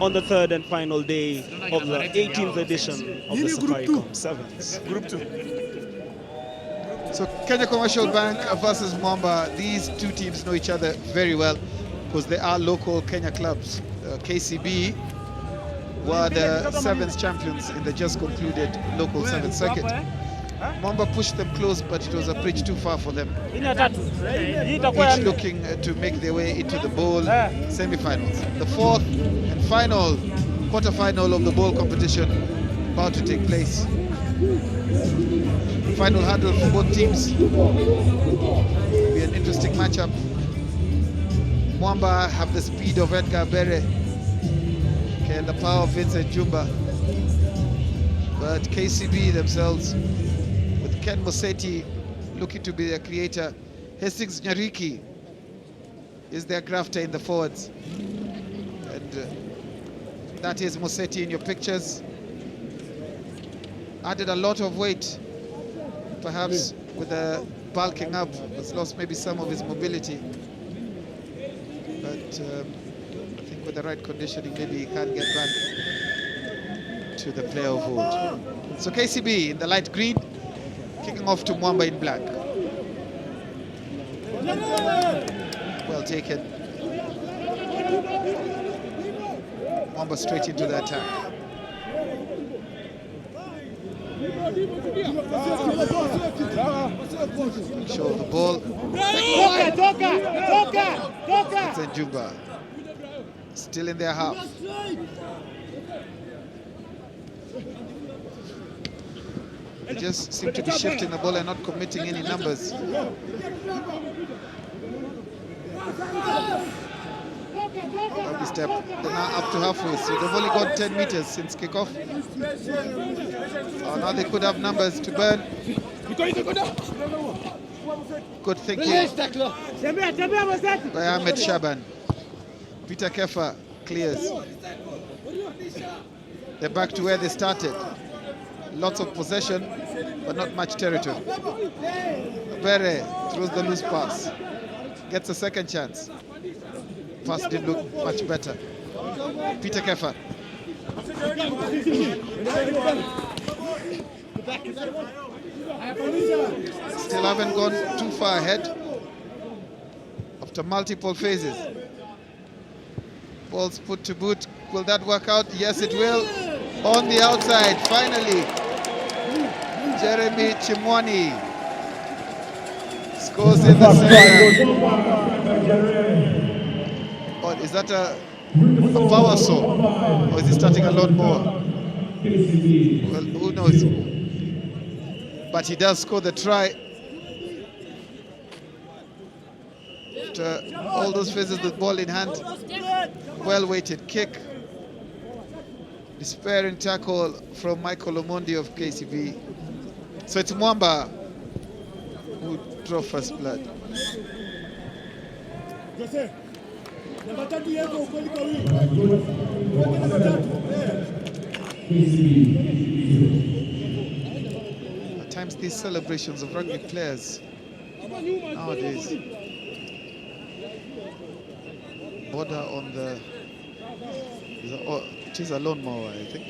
on the third and final day of the 18th edition of the Safaricom Sevens. Group 2. So Kenya Commercial Bank versus Mamba. These two teams know each other very well because they are local Kenya clubs. KCB were the Sevens champions in the just concluded local Sevens circuit. Mamba pushed them close, but it was a bridge too far for them. Each looking to make their way into the bowl semi-finals. The fourth and final quarter-final of the bowl competition about to take place. Final hurdle for both teams. It'll be an interesting matchup. Mwamba have the speed of Edgar Bere and the power of Vincent Jumba. But KCB themselves, with Ken Moseti looking to be their creator, Hastings Nyariki is their grafter in the forwards. And that is Moseti in your pictures. Added a lot of weight, perhaps with the bulking up, has lost maybe some of his mobility. But I think with the right conditioning, maybe he can get back to the player of old. So KCB in the light green, kicking off to Mwamba in black. Well taken. Mwamba straight into the attack. Show the ball. Vincent Jumba still in their half. They just seem to be shifting the ball and not committing any numbers. Lovely step. They're now up to halfway, so they've only got 10 meters since kickoff. Now they could have numbers to burn. Good thinking by Ahmed Shaban. Peter Kefa clears. They're back to where they started. Lots of possession, but not much territory. Bere throws the loose pass. Gets a second chance. Pass didn't look much better. Peter Kefa. Still haven't gone too far ahead after multiple phases. Balls put to boot. Will that work out? Yes, it will. On the outside, finally, Jeremy Chimwani scores in the center. Oh, is that a power saw, or is he starting a lot more? Well, who knows? But he does score the try. After all those phases with ball in hand, well-weighted kick. Despairing tackle from Michael Omondi of KCB. So it's Mwamba who drew first blood. At times these celebrations of rugby players nowadays border on the, it is a lawnmower, I think.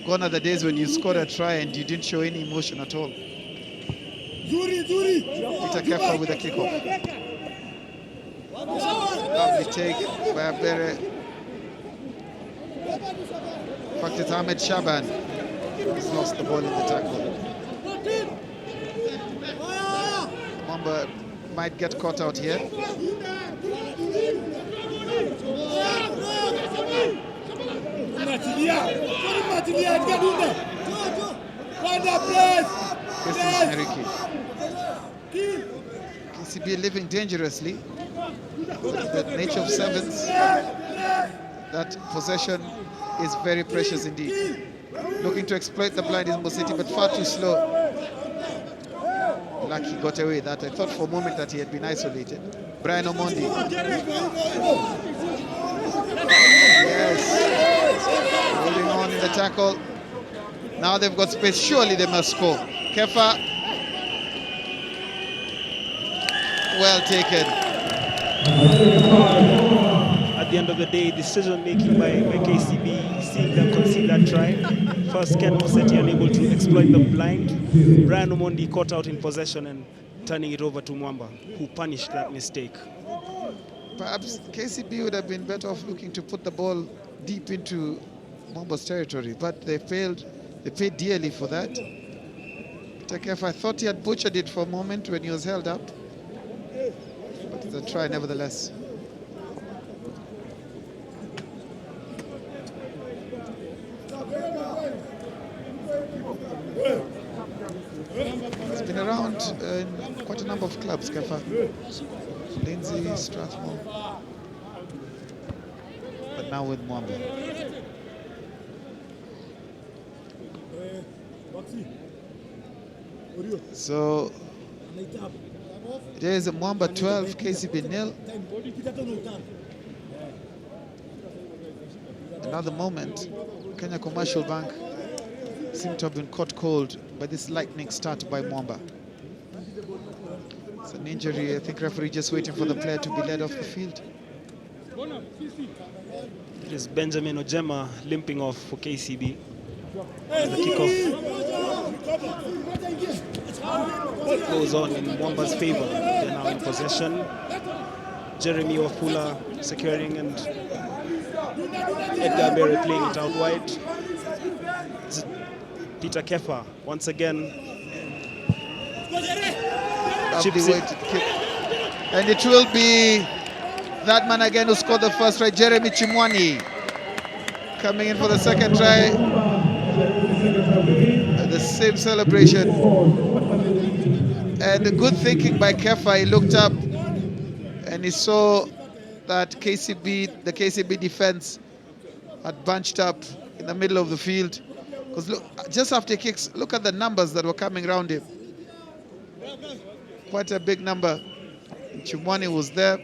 Gone are the days when you scored a try and you didn't show any emotion at all. Peter Kefa with a kickoff. Lovely take by Abere. In fact, it's Ahmed Shaban who's lost the ball in the tackle. Mamba might get caught out here. KCB living dangerously. The nature of sevens, that possession is very precious indeed. Looking to exploit the blind is Moseti, but far too slow. Lucky got away with that. I thought for a moment that he had been isolated. Brian Omondi. Yes. Holding on in the tackle. Now they've got space. Surely they must score. Kefa. Well taken. A at the end of the day, decision making by KCB, seeing them concede that try. First, Ken Mosetti unable to exploit the blind. Brian Omondi caught out in possession and turning it over to Mwamba, who punished that mistake. Perhaps KCB would have been better off looking to put the ball deep into Mwamba's territory, but they failed. They paid dearly for that. Takef, I thought he had butchered it for a moment when he was held up, but it's a try nevertheless. It's been around in quite a number of clubs, Kefa. Lindsay, Strathmore, but now with Mwamba. So there is a Mwamba 12, KCB 0. Another moment, Kenya Commercial Bank seem to have been caught cold by this lightning start by Mwamba. It's an injury. I think referee just waiting for the player to be led off the field. It is Benjamin Ojema limping off for KCB. The kickoff goes on in Mwamba's favor. They're now in possession. Jeremy Wafula securing and Edgar Berry playing it out wide. Peter Kefa once again. Lovely way to kick. And it will be that man again who scored the first try, Jeremy Chimwani, coming in for the second try. The same celebration. And good thinking by Kefa. He looked up and he saw that the KCB defense had bunched up in the middle of the field. Because look, just after he kicks, look at the numbers that were coming around him. Quite a big number. Chimwani was there.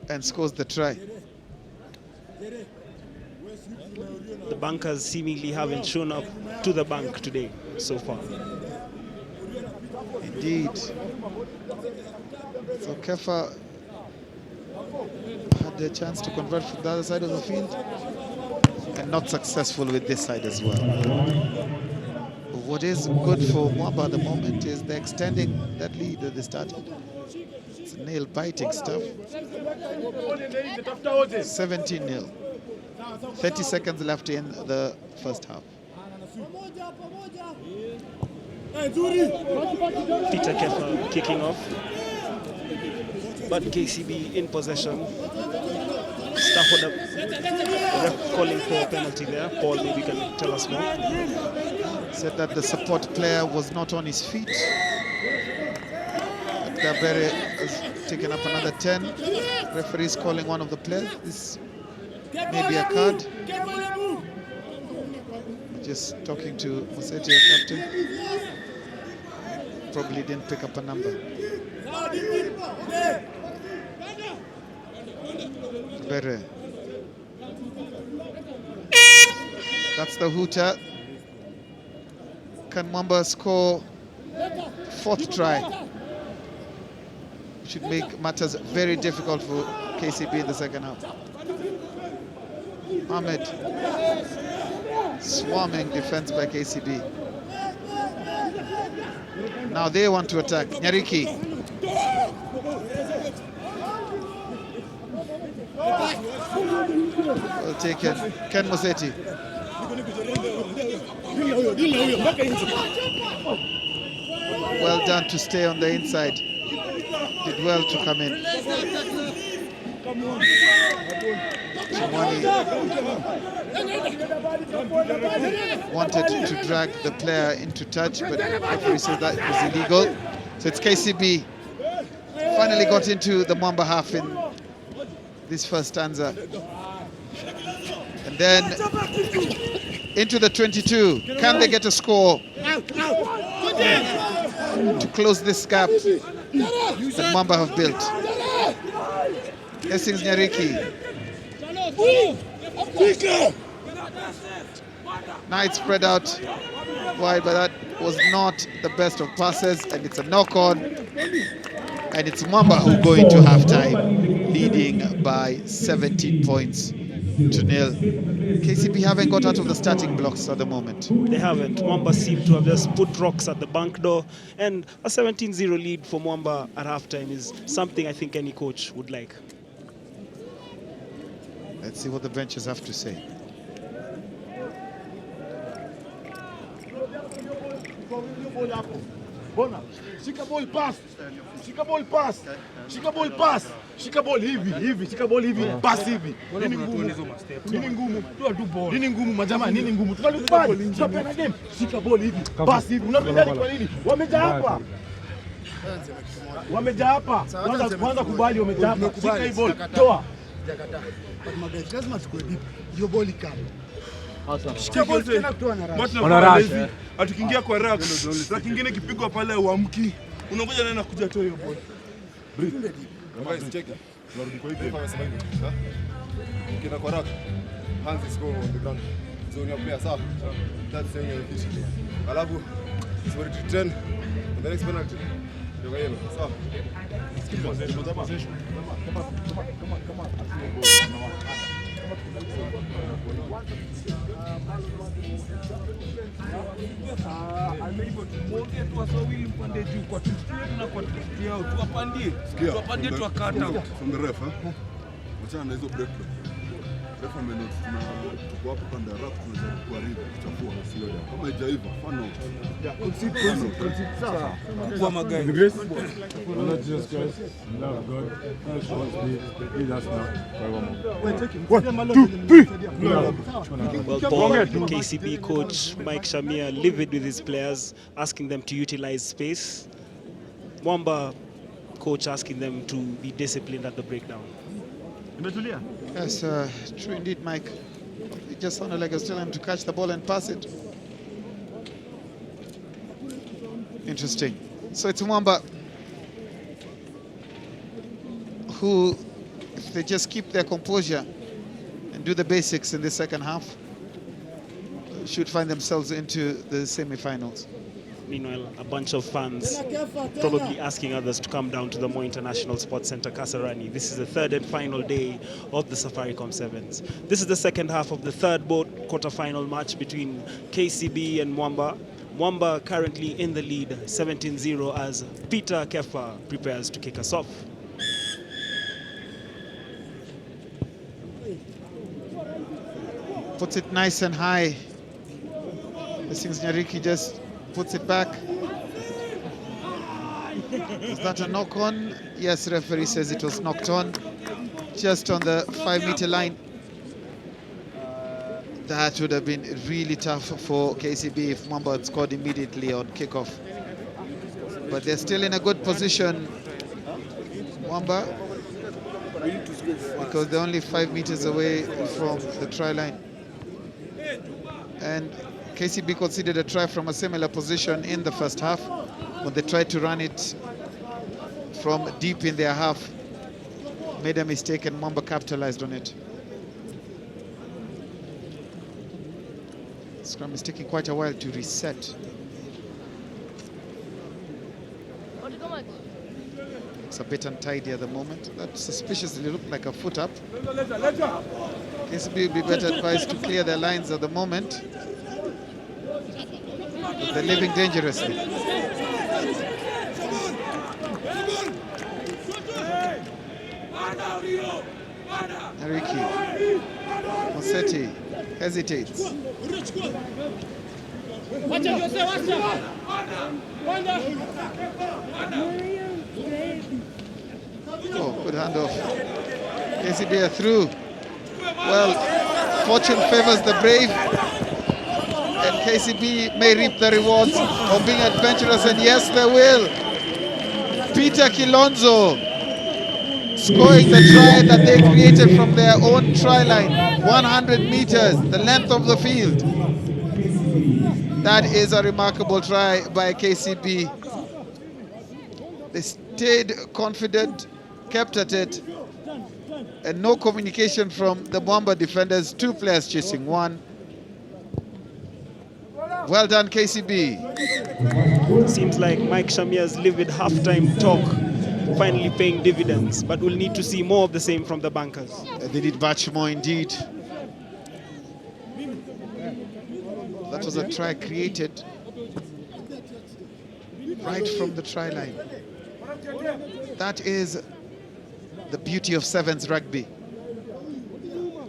And scores the try. The bankers seemingly haven't shown up to the bank today so far. Indeed. So Kefa had the chance to convert from the other side of the field and not successful with this side as well. What is good for Mwamba at the moment is they're extending that lead that they started. It's nail-biting stuff. 17-0. 30 seconds left in the first half. Peter Kefa kicking off. But KCB in possession. Stafford, the ref calling for a penalty there. Paul, maybe you can tell us more. Said that the support player was not on his feet. Gabere has taken up another 10. Referee is calling one of the players. This may be a card. Just talking to Mosetti, our captain. Probably didn't pick up a number. Gabere. That's the hooter. Can Mamba score fourth try? Should make matters very difficult for KCB in the second half. Ahmed. Swarming defense by KCB. Now they want to attack. Nyariki. Well taken. Ken Mosetti. Well done to stay on the inside. Did well to come in. Chimwani wanted to drag the player into touch, but the referee said that it was illegal. So it's KCB. Finally got into the Mamba half in this first stanza. And then into the 22. Can they get a score to close this gap that Mamba have built? Hastings Nyariki. Now it's spread out wide, but that was not the best of passes, and it's a knock-on. And it's Mamba who go into halftime, leading by 17 points to nil. KCB haven't got out of the starting blocks at the moment. They haven't. Mwamba seem to have just put rocks at the bank door. And a 17-0 lead for Mwamba at halftime is something I think any coach would like. Let's see what the benches have to say. Shika ball pass. Shika ball pass. Shika ball pass. Shika ball hivi. Shika ball hivi. Pass hivi. Nini ngumu? Nini ngumu? Toa tu ball. Nini ngumu majama? Nini ngumu? Tunalipani. Tunapenda game. Shika ball hivi. Pass hivi. Unapenda kwa nini? Wamejaa hapa. Wamejaa hapa. Kwanza kubali wamejaa hapa. Shika hii ball. Toa. Lazima tukue deep. Hiyo ball ikame. Shika ball tena kutoa na rush. Wana rush. Atukiingia kwa rack. Rack nyingine kipigwa pale uamki. Unangoja nani anakuja toa hiyo ball. Breathe. Guys check. Tunarudi kwa hiyo amesema hivi. Ukienda kwa rack. Hands is go on the ground. So your player sawa. That's saying your pitch. Alafu sorry to turn. The next penalty. Ndio hiyo. Sawa. Skip possession. Come on. From the ref, wachana na hizo break. Ref amenote tuko hapo pande rafu tunajaribu kuharibu kuchafua sio kama haijaiva fano. Kwa magai. The grace. Not just guys. Love God. Lead us now. 1, 2, 3. Well, Paul, KCB coach Mike Shamia livid with his players, asking them to utilize space. Mwamba coach asking them to be disciplined at the breakdown. Yes, true indeed, Mike. It just sounded like I was telling him to catch the ball and pass it. Interesting. So it's Mamba who, if they just keep their composure and do the basics in the second half, should find themselves into the semi-finals. Meanwhile, a bunch of fans probably asking others to come down to the Moi International Sports Center, Kasarani. This is the third and final day of the Safaricom Sevens. This is the second half of the third quarter-final match between KCB and Mwamba. Mwamba currently in the lead, 17-0, as Peter Kefa prepares to kick us off. Puts it nice and high. This thing's Nyariki just puts it back. Was that a knock on? Yes, referee says it was knocked on. Just on the 5-meter line. That would have been really tough for KCB if Mamba had scored immediately on kickoff. But they're still in a good position, Mamba, because they're only 5 meters away from the try line. And KCB conceded a try from a similar position in the first half when they tried to run it from deep in their half. Made a mistake and Mamba capitalized on it. Scrum is taking quite a while to reset. It's a bit untidy at the moment. That suspiciously looked like a foot up. KCB would be better advised to clear their lines at the moment. But they're living dangerously. Nariki. Mosetti hesitates. Oh, good handoff. KCB are through. Well, fortune favors the brave, and KCB may reap the rewards of being adventurous, and yes, they will. Peter Kilonzo scoring the try that they created from their own try line, 100 meters, the length of the field. That is a remarkable try by KCB. They stayed confident, kept at it, and no communication from the Mwamba defenders. 2 players chasing 1. Well done, KCB. Seems like Mike Shamia's livid halftime talk finally paying dividends, but we'll need to see more of the same from the bankers. They did much more indeed. That was a try created right from the try line. That is the beauty of sevens rugby.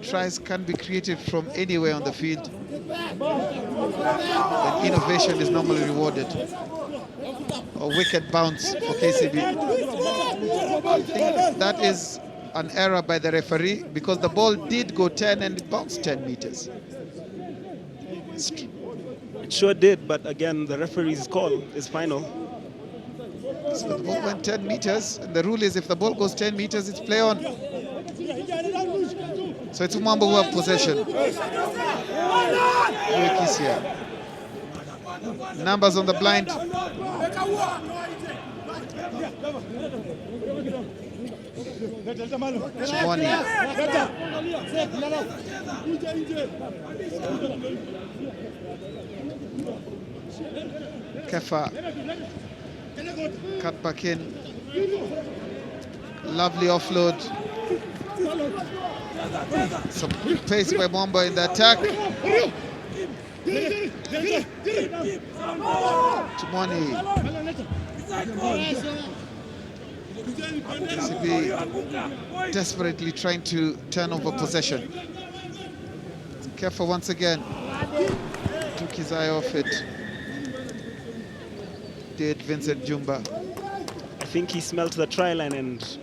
Tries can be created from anywhere on the field. And innovation is normally rewarded. A wicked bounce for KCB. I think that is an error by the referee because the ball did go 10 and it bounced 10 meters. It sure did, but again, the referee's call is final. So the ball went 10 meters, and the rule is if the ball goes 10 meters, it's play on. So it's Mamba who have possession. Numbers on the blind. Chwani. Kefa. Cut back in. Lovely offload. Some pace by Mamba in the attack. Chumani. KCB desperately trying to turn over possession. Kefa once again. Took his eye off it. Did Vincent Jumba. I think he smelt the try line and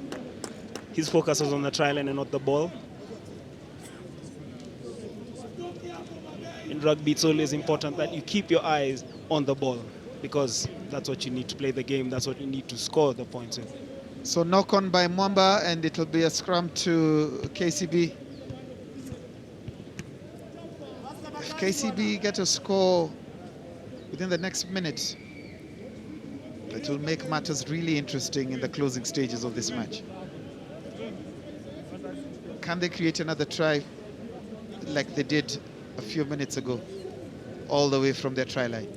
his focus was on the try line and not the ball. In rugby, it's always important that you keep your eyes on the ball because that's what you need to play the game, that's what you need to score the points in. So knock on by Mwamba and it'll be a scrum to KCB. If KCB get a score within the next minute, it will make matters really interesting in the closing stages of this match. Can they create another try like they did a few minutes ago, all the way from their try line?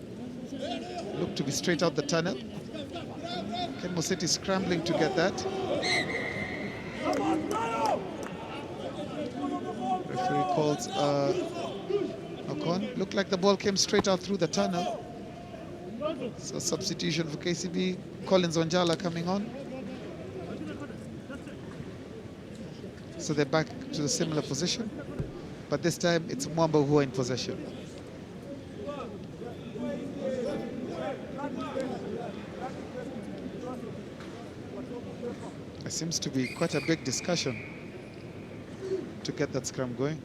Look to be straight out the tunnel. Ken Mosetti scrambling to get that. Referee calls knock on. Looked like the ball came straight out through the tunnel. So substitution for KCB. Collins Wanjala coming on. So they're back to a similar position, but this time it's Mwamba who are in possession. There seems to be quite a big discussion to get that scrum going.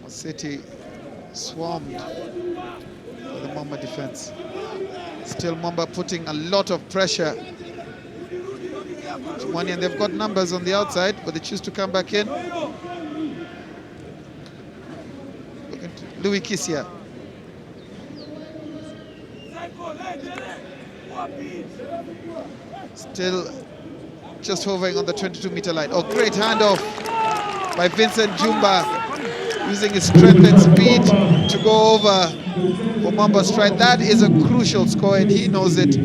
City swarmed by the Mamba defense. Still Mamba putting a lot of pressure. Chumani, and they've got numbers on the outside, but they choose to come back in. Louis Kisia. Still just hovering on the 22-meter line. Oh, great handoff by Vincent Jumba, using his strength and speed to go over for Mamba's stride. That is a crucial score, and he knows it.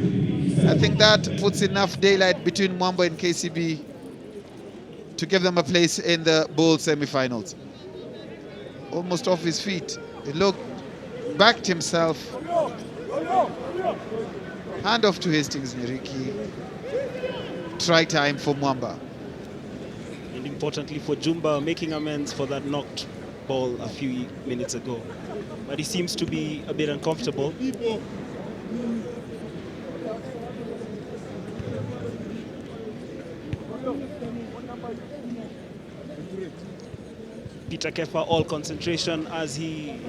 I think that puts enough daylight between Mwamba and KCB to give them a place in the bowl semi-finals. Almost off his feet. He looked, backed himself. Hand off to Hastings Nyeriki. Try time for Mwamba. And importantly for Jumba, making amends for that knocked ball a few minutes ago. But he seems to be a bit uncomfortable. Peter Kefa, all concentration as he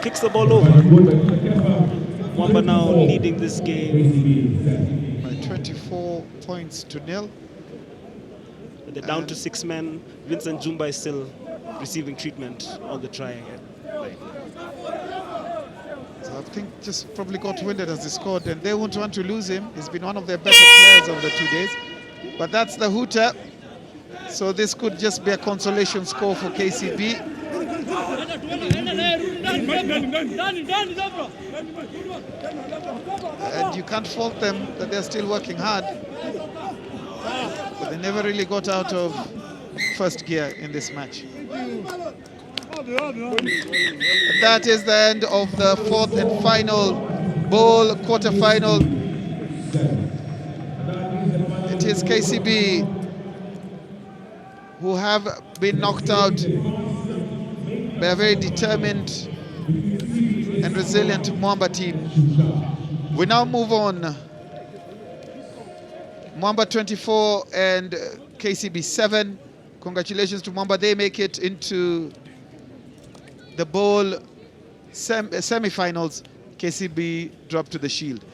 kicks the ball over. Mwamba now leading this game by 24 points to nil. They're down to 6 men. Vincent Jumba is still receiving treatment on the try line. So I think just probably got winded as he scored, and they won't want to lose him. He's been one of their better players of the 2 days. But that's the hooter. So this could just be a consolation score for KCB. And you can't fault them that they're still working hard. But they never really got out of first gear in this match. And that is the end of the fourth and final bowl quarter-final. It is KCB who have been knocked out by a very determined and resilient Mwamba team. We now move on. Mwamba 24 and KCB 7. Congratulations to Mamba. They make it into the bowl semi-finals. KCB drop to the Shield.